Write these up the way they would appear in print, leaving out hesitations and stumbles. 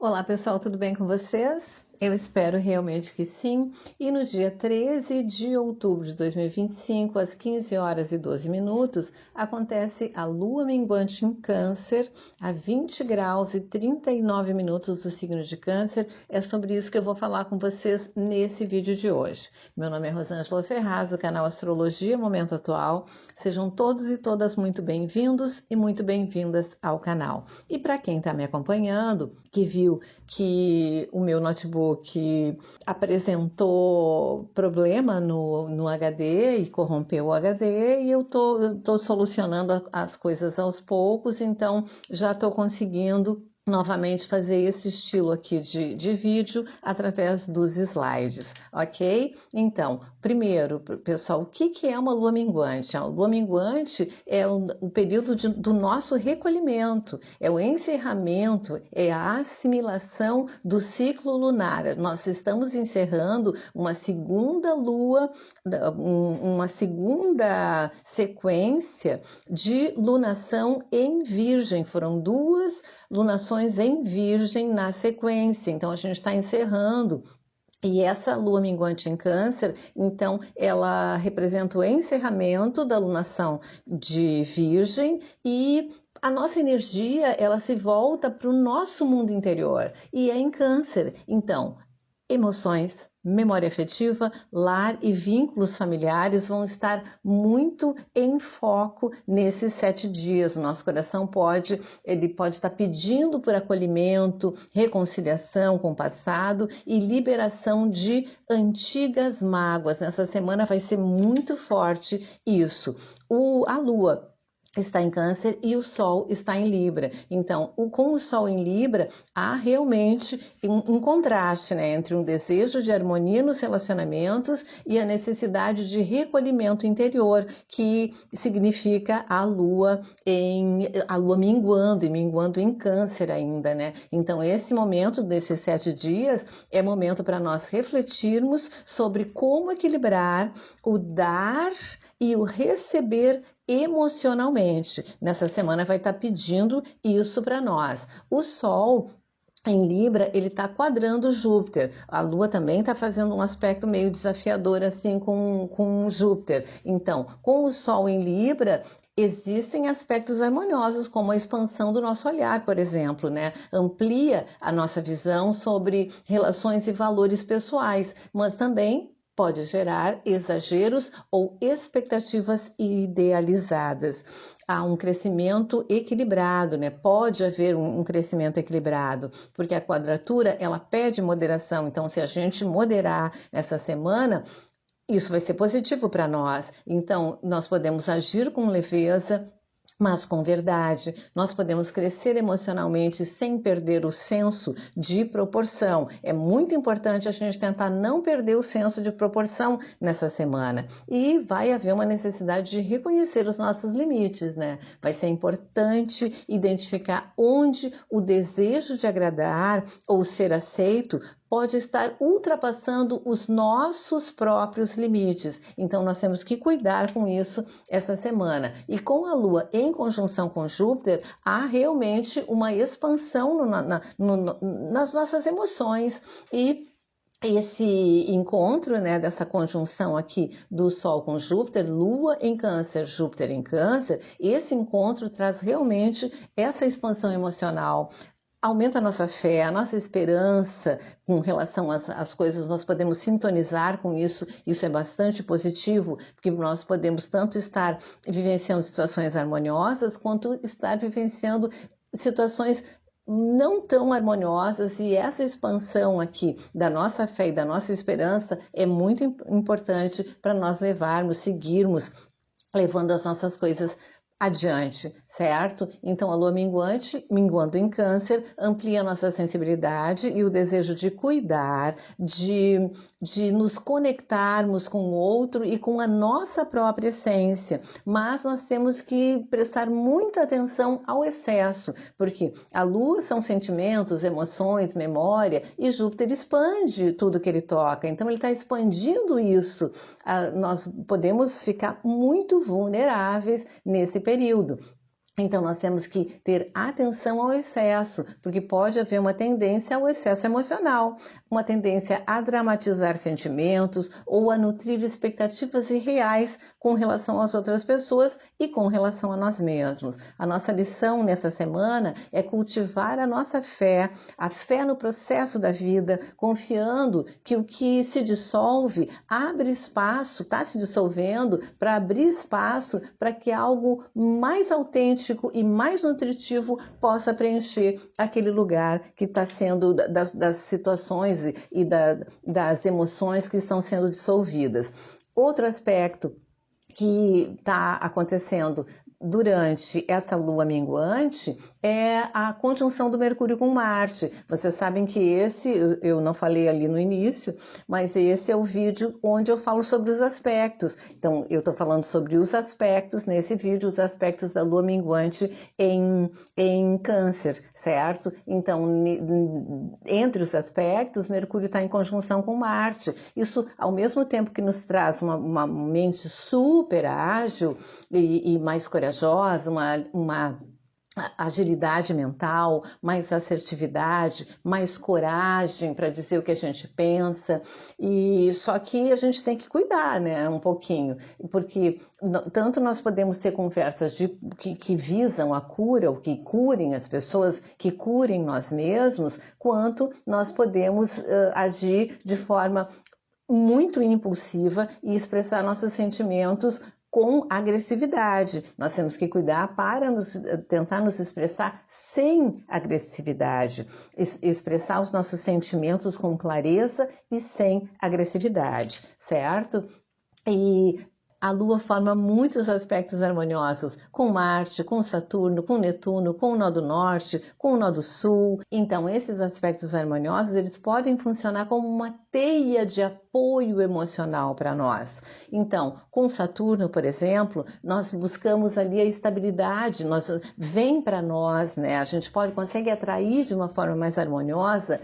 Olá pessoal, tudo bem com vocês? Eu espero realmente que sim. E no dia 13 de outubro de 2025, às 15 horas e 12 minutos, acontece a lua minguante em Câncer, a 20 graus e 39 minutos do signo de Câncer. É sobre isso que eu vou falar com vocês nesse vídeo de hoje. Meu nome é Rosângela Ferraz, do canal Astrologia Momento Atual. Sejam todos e todas muito bem-vindos e muito bem-vindas ao canal. E para quem está me acompanhando, que viu que o meu notebook apresentou problema no HD e corrompeu o HD, e eu tô solucionando as coisas aos poucos, então já estou conseguindo novamente fazer esse estilo aqui de vídeo através dos slides, ok? Então, primeiro, pessoal, o que é uma lua minguante? A lua minguante é o período do nosso recolhimento, é o encerramento, é a assimilação do ciclo lunar. Nós estamos encerrando uma segunda lua, uma segunda sequência de lunação em Virgem. Foram duas lunações em Virgem na sequência, então a gente está encerrando. E essa lua minguante em Câncer, então, ela representa o encerramento da lunação de Virgem e a nossa energia, ela se volta para o nosso mundo interior e é em Câncer. Então, emoções, memória afetiva, lar e vínculos familiares vão estar muito em foco nesses 7 dias. O nosso coração pode estar pedindo por acolhimento, reconciliação com o passado e liberação de antigas mágoas. Nessa semana vai ser muito forte isso. A Lua está em Câncer e o Sol está em Libra. Então, com o Sol em Libra, há realmente um contraste, né, entre um desejo de harmonia nos relacionamentos e a necessidade de recolhimento interior, que significa a Lua minguando, e minguando em Câncer ainda, né? Então, esse momento desses 7 dias é momento para nós refletirmos sobre como equilibrar o dar e o receber emocionalmente. Nessa semana vai estar pedindo isso para nós. O Sol em Libra, ele está quadrando Júpiter. A Lua também está fazendo um aspecto meio desafiador assim com Júpiter. Então, com o Sol em Libra, existem aspectos harmoniosos, como a expansão do nosso olhar, por exemplo, né? Amplia a nossa visão sobre relações e valores pessoais, mas também pode gerar exageros ou expectativas idealizadas. Há um crescimento equilibrado, né? Pode haver um crescimento equilibrado, porque a quadratura, ela pede moderação. Então, se a gente moderar essa semana, isso vai ser positivo para nós. Então, nós podemos agir com leveza, mas com verdade. Nós podemos crescer emocionalmente sem perder o senso de proporção. É muito importante a gente tentar não perder o senso de proporção nessa semana. E vai haver uma necessidade de reconhecer os nossos limites, né? Vai ser importante identificar onde o desejo de agradar ou ser aceito pode estar ultrapassando os nossos próprios limites. Então, nós temos que cuidar com isso essa semana. E com a Lua em conjunção com Júpiter, há realmente uma expansão nas nossas emoções. E esse encontro, né, dessa conjunção aqui do Sol com Júpiter, Lua em Câncer, Júpiter em Câncer, esse encontro traz realmente essa expansão emocional. Aumenta a nossa fé, a nossa esperança com relação às coisas, nós podemos sintonizar com isso é bastante positivo, porque nós podemos tanto estar vivenciando situações harmoniosas, quanto estar vivenciando situações não tão harmoniosas, e essa expansão aqui da nossa fé e da nossa esperança é muito importante para nós seguirmos levando as nossas coisas adiante, certo? Então, a lua minguante, minguando em Câncer, amplia a nossa sensibilidade e o desejo de cuidar, de nos conectarmos com o outro e com a nossa própria essência. Mas nós temos que prestar muita atenção ao excesso, porque a lua são sentimentos, emoções, memória, e Júpiter expande tudo que ele toca. Então, ele está expandindo isso. Nós podemos ficar muito vulneráveis nesse período. Então, nós temos que ter atenção ao excesso, porque pode haver uma tendência ao excesso emocional, uma tendência a dramatizar sentimentos ou a nutrir expectativas irreais com relação às outras pessoas e com relação a nós mesmos. A nossa lição nessa semana é cultivar a nossa fé, a fé no processo da vida, confiando que o que se dissolve abre espaço, está se dissolvendo para abrir espaço para que algo mais autêntico e mais nutritivo possa preencher aquele lugar que está sendo das situações e das emoções que estão sendo dissolvidas. Outro aspecto que está acontecendo durante essa lua minguante é a conjunção do Mercúrio com Marte. Vocês sabem que eu não falei ali no início, mas esse é o vídeo onde eu falo sobre os aspectos. Então, eu estou falando sobre os aspectos nesse vídeo, os aspectos da lua minguante em Câncer, certo? Então, entre os aspectos, Mercúrio está em conjunção com Marte. Isso, ao mesmo tempo que nos traz uma mente super ágil e mais corajosa, uma agilidade mental, mais assertividade, mais coragem para dizer o que a gente pensa, e só que a gente tem que cuidar, né, um pouquinho, porque tanto nós podemos ter conversas que visam a cura, ou que curem as pessoas, que curem nós mesmos, quanto nós podemos agir de forma muito impulsiva e expressar nossos sentimentos com agressividade. Nós temos que cuidar para tentar nos expressar sem agressividade, expressar os nossos sentimentos com clareza e sem agressividade, certo? E a Lua forma muitos aspectos harmoniosos com Marte, com Saturno, com Netuno, com o nó do Norte, com o nó do Sul. Então, esses aspectos harmoniosos, eles podem funcionar como uma teia de apoio emocional para nós. Então, com Saturno, por exemplo, nós buscamos ali a estabilidade, vem para nós, né? A gente consegue atrair de uma forma mais harmoniosa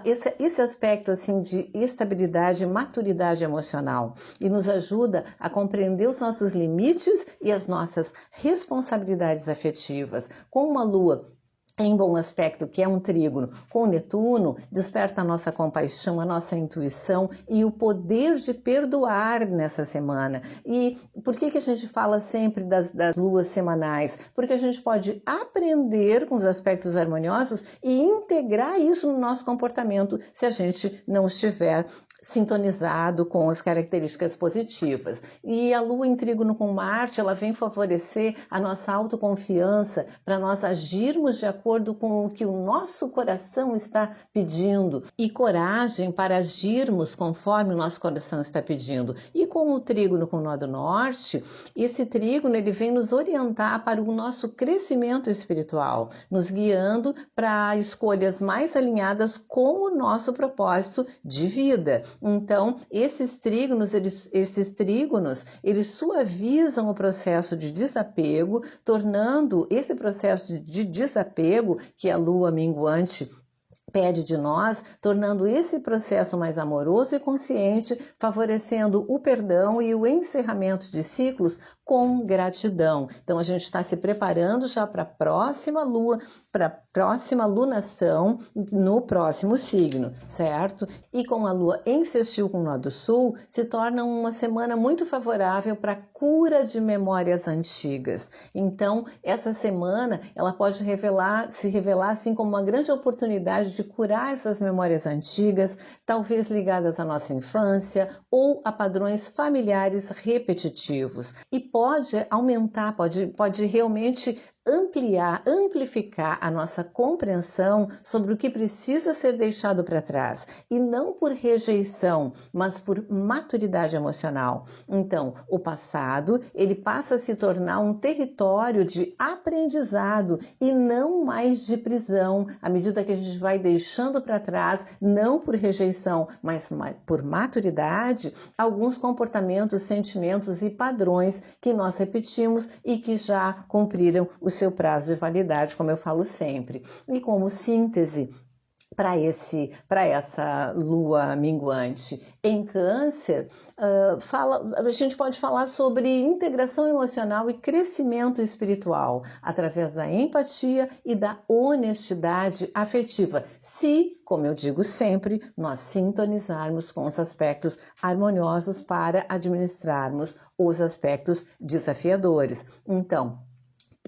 esse aspecto assim de estabilidade e maturidade emocional e nos ajuda a compreender os nossos limites e as nossas responsabilidades afetivas. Com uma lua em bom aspecto, que é um trígono com Netuno, desperta a nossa compaixão, a nossa intuição e o poder de perdoar nessa semana. E por que a gente fala sempre das luas semanais? Porque a gente pode aprender com os aspectos harmoniosos e integrar isso no nosso comportamento se a gente não estiver sintonizado com as características positivas. E a Lua em trígono com Marte, ela vem favorecer a nossa autoconfiança para nós agirmos de acordo com o que o nosso coração está pedindo e coragem para agirmos conforme o nosso coração está pedindo. E com o trígono com o nó do Norte, esse trígono ele vem nos orientar para o nosso crescimento espiritual, nos guiando para escolhas mais alinhadas com o nosso propósito de vida. Então, esses trígonos, eles suavizam o processo de desapego, tornando esse processo de desapego que a lua minguante pede de nós, tornando esse processo mais amoroso e consciente, favorecendo o perdão e o encerramento de ciclos com gratidão. Então, a gente está se preparando já para a próxima lua, para a próxima lunação no próximo signo, certo? E com a lua em sextil com o nó do sul, se torna uma semana muito favorável para a cura de memórias antigas. Então, essa semana, ela pode se revelar assim como uma grande oportunidade de curar essas memórias antigas, talvez ligadas à nossa infância ou a padrões familiares repetitivos. E pode aumentar, pode realmente amplificar a nossa compreensão sobre o que precisa ser deixado para trás, e não por rejeição, mas por maturidade emocional. Então, o passado, ele passa a se tornar um território de aprendizado e não mais de prisão, à medida que a gente vai deixando para trás, não por rejeição, mas por maturidade, alguns comportamentos, sentimentos e padrões que nós repetimos e que já cumpriram o seu prazo de validade, como eu falo sempre. E como síntese para essa lua minguante em Câncer, a gente pode falar sobre integração emocional e crescimento espiritual através da empatia e da honestidade afetiva, se, como eu digo sempre, nós sintonizarmos com os aspectos harmoniosos para administrarmos os aspectos desafiadores. Então,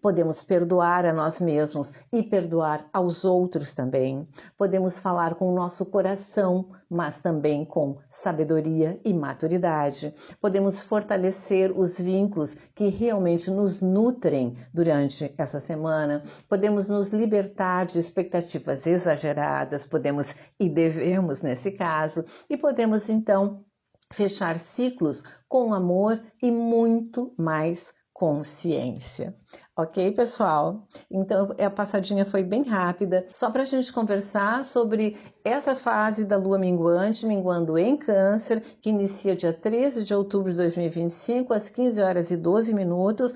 podemos perdoar a nós mesmos e perdoar aos outros também. Podemos falar com o nosso coração, mas também com sabedoria e maturidade. Podemos fortalecer os vínculos que realmente nos nutrem durante essa semana. Podemos nos libertar de expectativas exageradas, podemos e devemos nesse caso, e podemos então fechar ciclos com amor e muito mais consciência. Ok, pessoal? Então, a passadinha foi bem rápida, só para a gente conversar sobre essa fase da lua minguante, minguando em Câncer, que inicia dia 13 de outubro de 2025, às 15 horas e 12 minutos,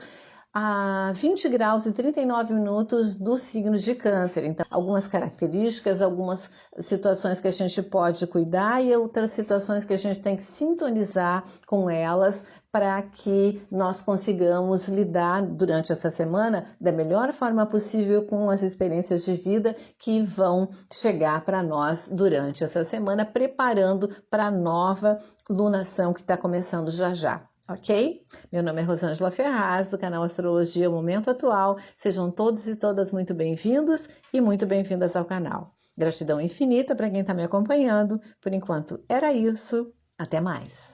a 20 graus e 39 minutos do signo de Câncer. Então, algumas características, algumas situações que a gente pode cuidar e outras situações que a gente tem que sintonizar com elas para que nós consigamos lidar durante essa semana da melhor forma possível com as experiências de vida que vão chegar para nós durante essa semana, preparando para a nova lunação que está começando já já. Ok? Meu nome é Rosângela Ferraz, do canal Astrologia Momento Atual. Sejam todos e todas muito bem-vindos e muito bem-vindas ao canal. Gratidão infinita para quem está me acompanhando. Por enquanto, era isso. Até mais.